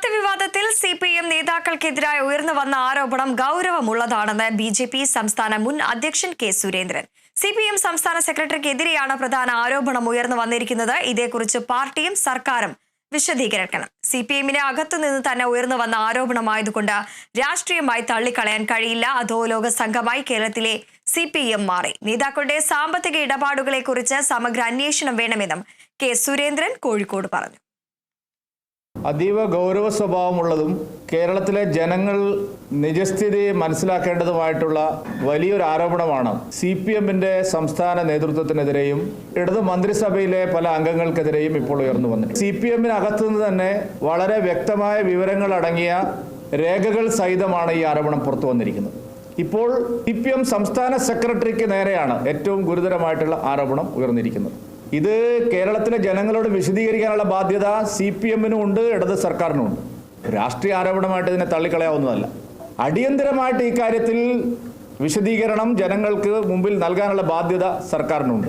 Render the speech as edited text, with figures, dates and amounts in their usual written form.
സ്ഥാനാർത്ഥി വിവാദത്തിൽ സിപിഎം നേതാക്കൾക്കെതിരായി ഉയർന്നു വന്ന ആരോപണം ഗൗരവമുള്ളതാണെന്ന് ബിജെപി സംസ്ഥാന മുൻ അധ്യക്ഷൻ കെ സുരേന്ദ്രൻ. സിപിഎം സംസ്ഥാന സെക്രട്ടറിക്കെതിരെയാണ് പ്രധാന ആരോപണം ഉയർന്നു വന്നിരിക്കുന്നത്. ഇതേക്കുറിച്ച് പാർട്ടിയും സർക്കാരും വിശദീകരിക്കണം. സിപിഎമ്മിനെ അകത്തുനിന്ന് തന്നെ ഉയർന്നു വന്ന ആരോപണമായതുകൊണ്ട് രാഷ്ട്രീയമായി തള്ളിക്കളയാൻ കഴിയില്ല. അധോലോക സംഘമായി കേരളത്തിലെ സിപിഎം മാറി. നേതാക്കളുടെ സാമ്പത്തിക ഇടപാടുകളെക്കുറിച്ച് സമഗ്ര അന്വേഷണം വേണമെന്നും കെ സുരേന്ദ്രൻ കോഴിക്കോട് പറഞ്ഞു. അതീവ ഗൗരവ സ്വഭാവമുള്ളതും കേരളത്തിലെ ജനങ്ങൾ നിജസ്ഥിതി മനസ്സിലാക്കേണ്ടതുമായിട്ടുള്ള വലിയൊരു ആരോപണമാണ് CPM-ന്റെ സംസ്ഥാന നേതൃത്വത്തിനെതിരെയും ഇടതു മന്ത്രിസഭയിലെ പല അംഗങ്ങൾക്കെതിരെയും ഇപ്പോൾ ഉയർന്നു വന്നിട്ടുണ്ട്. CPM-നകത്തുനിന്ന് തന്നെ വളരെ വ്യക്തമായ വിവരങ്ങൾ അടങ്ങിയ രേഖകൾ സഹിതമാണ് ഈ ആരോപണം പുറത്തു വന്നിരിക്കുന്നത്. ഇപ്പോൾ CPM സംസ്ഥാന സെക്രട്ടറിക്ക് നേരെയാണ് ഏറ്റവും ഗുരുതരമായിട്ടുള്ള ആരോപണം ഉയർന്നിരിക്കുന്നത്. ഇത് കേരളത്തിലെ ജനങ്ങളോട് വിശദീകരിക്കാനുള്ള ബാധ്യത CPM-നും ഉണ്ട്, ഇടത് സർക്കാരിനും ഉണ്ട്. രാഷ്ട്രീയ ആരോപണമായിട്ട് ഇതിനെ തള്ളിക്കളയാവുന്നതല്ല. അടിയന്തരമായിട്ട് ഈ കാര്യത്തിൽ വിശദീകരണം ജനങ്ങൾക്ക് മുമ്പിൽ നൽകാനുള്ള ബാധ്യത സർക്കാരിനുണ്ട്.